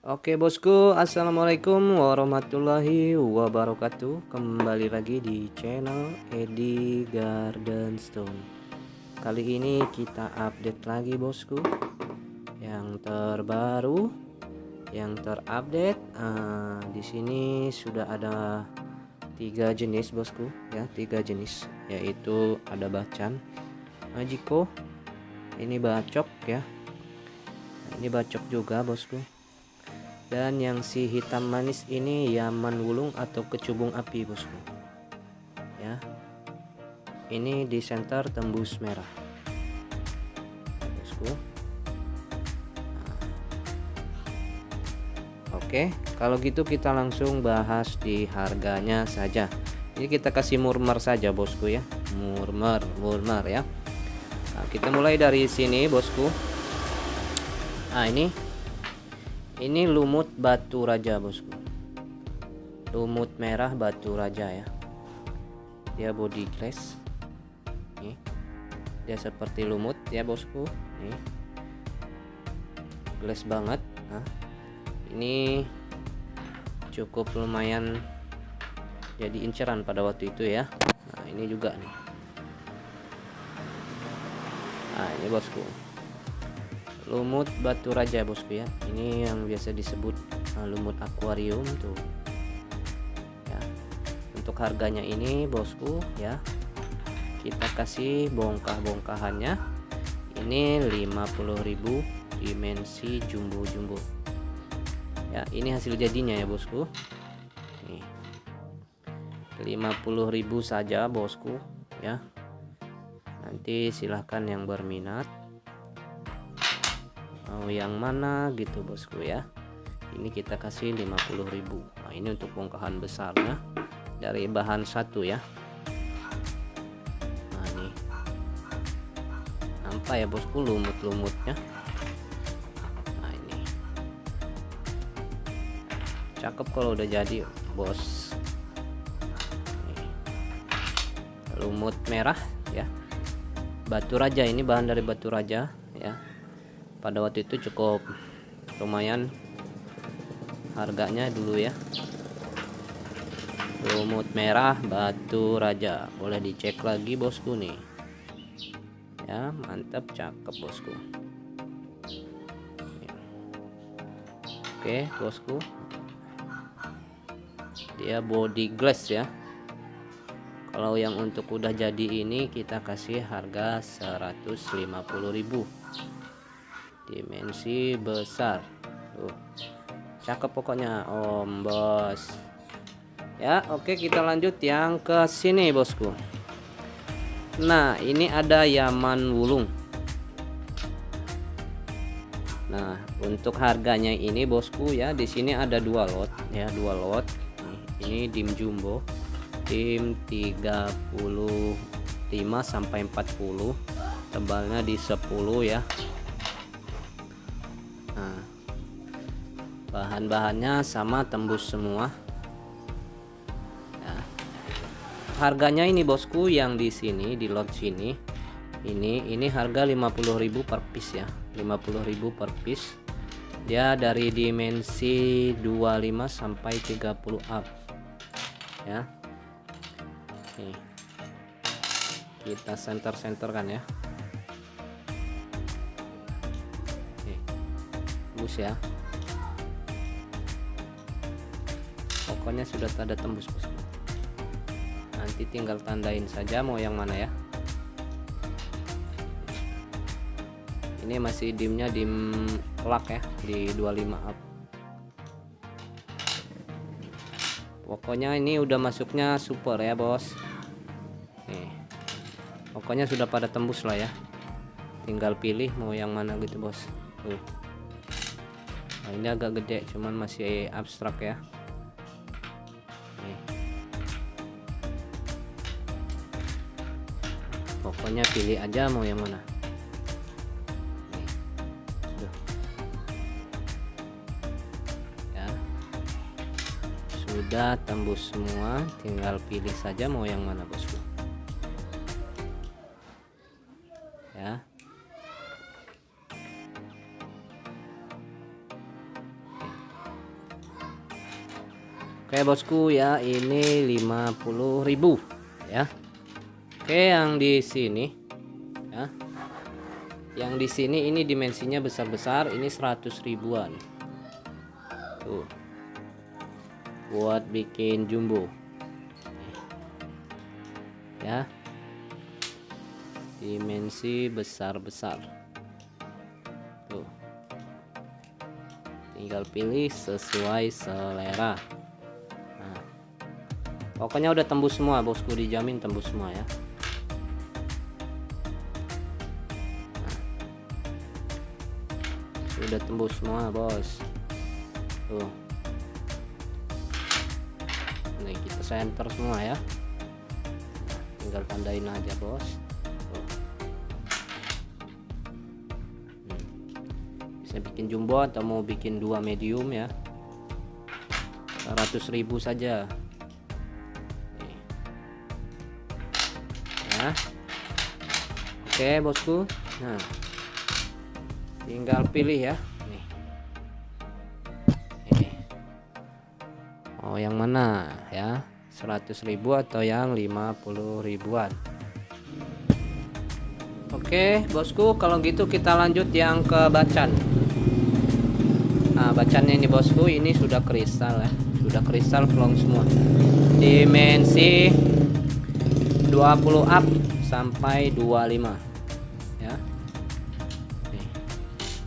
Oke bosku, assalamualaikum warahmatullahi wabarakatuh. Kembali lagi di channel Edi Garden Stone. Kali ini kita update lagi bosku, yang terbaru, yang terupdate. Di sini sudah ada 3 jenis bosku, ya 3 jenis, yaitu ada bacan, majiko, ini bacok ya. Ini bacok juga bosku. Dan yang si hitam manis ini Yaman Wulung atau kecubung api bosku. Ya. Ini di center tembus merah. Bosku. Nah. Oke, kalau gitu kita langsung bahas di harganya saja. Ini kita kasih murmer saja bosku ya. Murmer ya. Nah, kita mulai dari sini bosku. Nah, ini lumut batu raja bosku, lumut merah batu raja ya. Dia body glass nih, dia seperti lumut ya bosku. Nih glass banget. Nah, ini cukup lumayan jadi inceran pada waktu itu ya. Nah ini juga nih. Nah ini bosku, lumut batu raja bosku ya. Ini yang biasa disebut lumut akuarium tuh ya. Untuk harganya ini bosku ya, kita kasih bongkah-bongkahannya ini 50.000 dimensi jumbo ya. Ini hasil jadinya ya bosku, nih 50.000 saja bosku ya. Nanti silahkan yang berminat mau yang mana gitu bosku ya. Ini kita kasih 50.000. Nah ini untuk bongkahan besarnya dari bahan satu ya. Nah ini nampak ya bosku lumut-lumutnya. Nah ini cakep kalau udah jadi bos. Nih, lumut merah ya, batu raja. Ini bahan dari batu raja ya. Pada waktu itu cukup lumayan harganya dulu ya. Lumut merah batu raja, boleh dicek lagi bosku nih ya. Mantap, cakep bosku. Oke bosku, dia body glass ya. Kalau yang untuk udah jadi ini kita kasih harga 150.000, dimensi besar tuh, cakep pokoknya om bos ya. Oke kita lanjut yang ke sini bosku. Nah ini ada Yaman Wulung. Nah untuk harganya ini bosku ya, di sini ada 2 lot ya, 2 lot. Ini dim jumbo, dim 35 sampai 40, tebalnya di 10 ya. Nah bahan-bahannya sama, tembus semua ya. Harganya ini bosku yang di sini, di lot sini, ini harga 50.000 per piece ya, 50.000 per piece. Dia dari dimensi 25 sampai 30 up ya. Nih kita center kan ya. Nih tembus ya, pokoknya sudah ada tembus bosku. Nanti tinggal tandain saja mau yang mana ya. Ini masih dimnya dim lak ya, di 25 up. Pokoknya ini udah masuknya super ya bos. Nih pokoknya sudah pada tembus lah ya, tinggal pilih mau yang mana gitu bos. Tuh. Nah, ini agak gede cuman masih abstrak ya. Nih. Pokoknya pilih aja mau yang mana. Sudah tembus semua, tinggal pilih saja mau yang mana bosku ya. Oke bosku ya, ini 50.000 ya. Oke, yang di sini ya. Yang di sini ini dimensinya besar-besar, ini 100 ribuan. Tuh. Buat bikin jumbo. Ya. Dimensi besar-besar. Tuh. Tinggal pilih sesuai selera. Pokoknya udah tembus semua bosku, dijamin tembus semua ya. Sudah tembus semua bos. Tuh. Nih kita center semua ya. Tinggal tandain aja bos. Tuh. Bisa bikin jumbo atau mau bikin 2 medium ya. 100.000 saja. Oke bosku, nah tinggal pilih ya nih. Oh yang mana ya, 100.000 atau yang 50 ribuan. Oke bosku, kalau gitu kita lanjut yang ke bacan. Nah bacannya ini bosku, ini sudah kristal ya, sudah kristal plong semua, dimensi 20 up sampai 25 ya.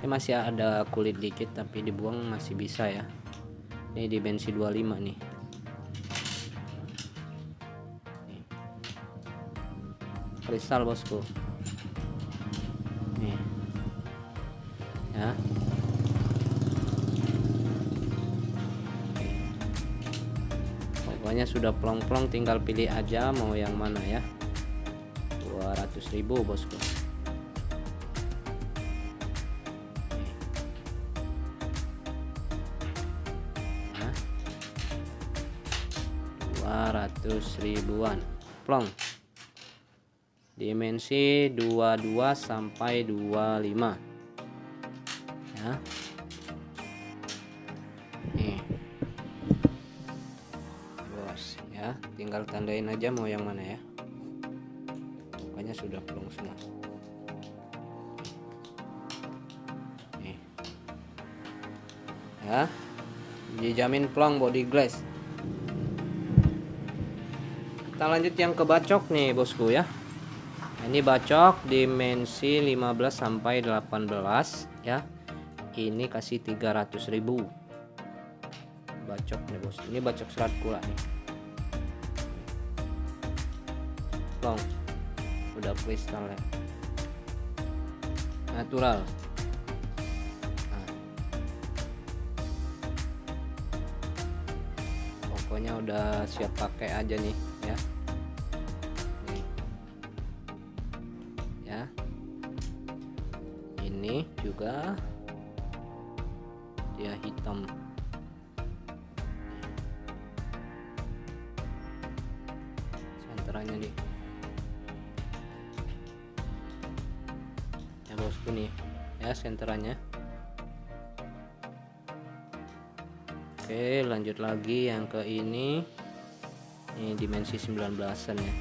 Ini masih ada kulit dikit tapi dibuang masih bisa ya. Ini dimensi 25 nih. Kristal bosku nih ya. Pokoknya sudah plong-plong, tinggal pilih aja mau yang mana ya. 200.000 bosku. Nah, 200 ribuan plong, dimensi 22 sampai 25 ya. Nih bos ya, tinggal tandain aja mau yang mana ya. Pokoknya sudah plong semua. Nih ya, dijamin plong body glass. Kita lanjut yang ke bacok nih bosku ya. Ini bacok dimensi 15 sampai 18 ya. Ini kasih 300.000 bacok nih bos. Ini bacok serat kula nih. Plong, udah kristal ya, natural. Nah, pokoknya udah siap pakai aja nih ya. Nih. Ya, ini juga dia hitam. Senterannya nih ya bosku nih ya, senterannya. Oke lanjut lagi yang ke ini dimensi 19an ya.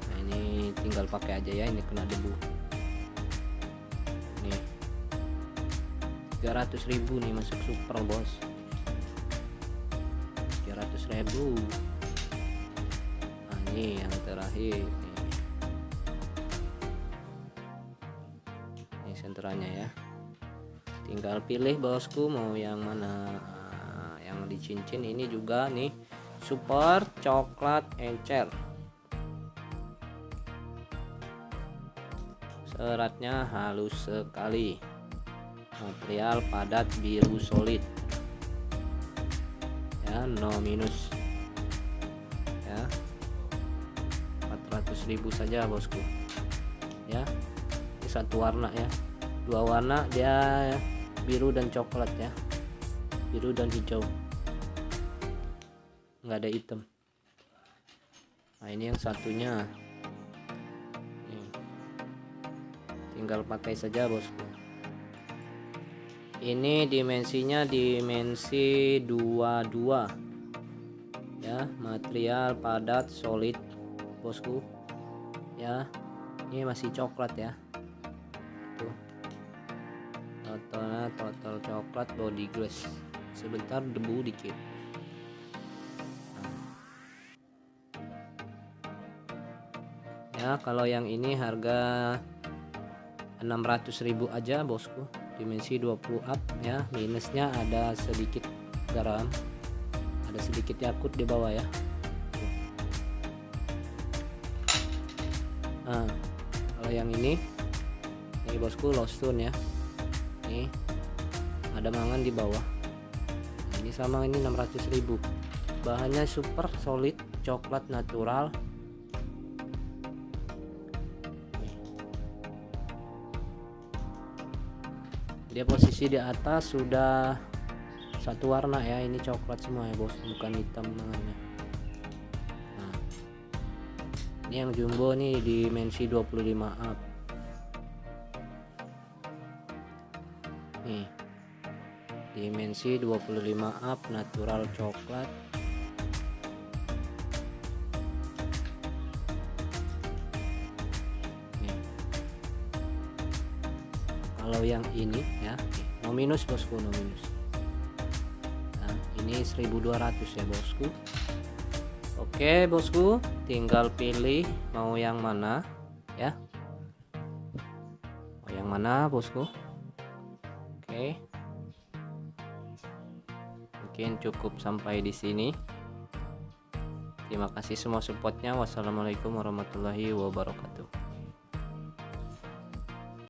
Nah ini tinggal pakai aja ya, ini kena debu nih. 300.000 nih, masuk super bos. 300.000. Nah ini yang terakhir nih. Ini senterannya ya, tinggal pilih bosku mau yang mana. Yang di cincin ini juga nih super coklat encer, seratnya halus sekali, material padat biru solid ya, no minus ya. 400.000 saja bosku ya. Ini satu warna ya, 2 warna dia, biru dan coklat ya, biru dan hijau, nggak ada hitam. Nah ini yang satunya nih, tinggal pakai saja bosku. Ini dimensinya dimensi 22 ya, material padat solid bosku ya. Ini masih coklat ya, tuh total coklat, body glass, sebentar debu dikit. Ya, kalau yang ini harga 600.000 aja bosku, dimensi 20 up ya. Minusnya ada sedikit garam, ada sedikit yakut di bawah ya. Nah, kalau yang ini bosku low stone ya, nih ada mangan di bawah. Nah, ini sama, ini 600.000. Bahannya super solid, coklat natural. Dia posisi di atas sudah satu warna ya, ini coklat semua ya bos, bukan hitam mangannya. Nah, ini yang jumbo nih dimensi 25 up nih, dimensi 25 up natural coklat. Kalau yang ini ya, no minus bosku, no minus. Nah, ini 1200 ya bosku. Oke bosku, tinggal pilih mau yang mana ya, mau yang mana bosku. Oke, mungkin cukup sampai di sini. Terima kasih semua supportnya. Wassalamualaikum warahmatullahi wabarakatuh.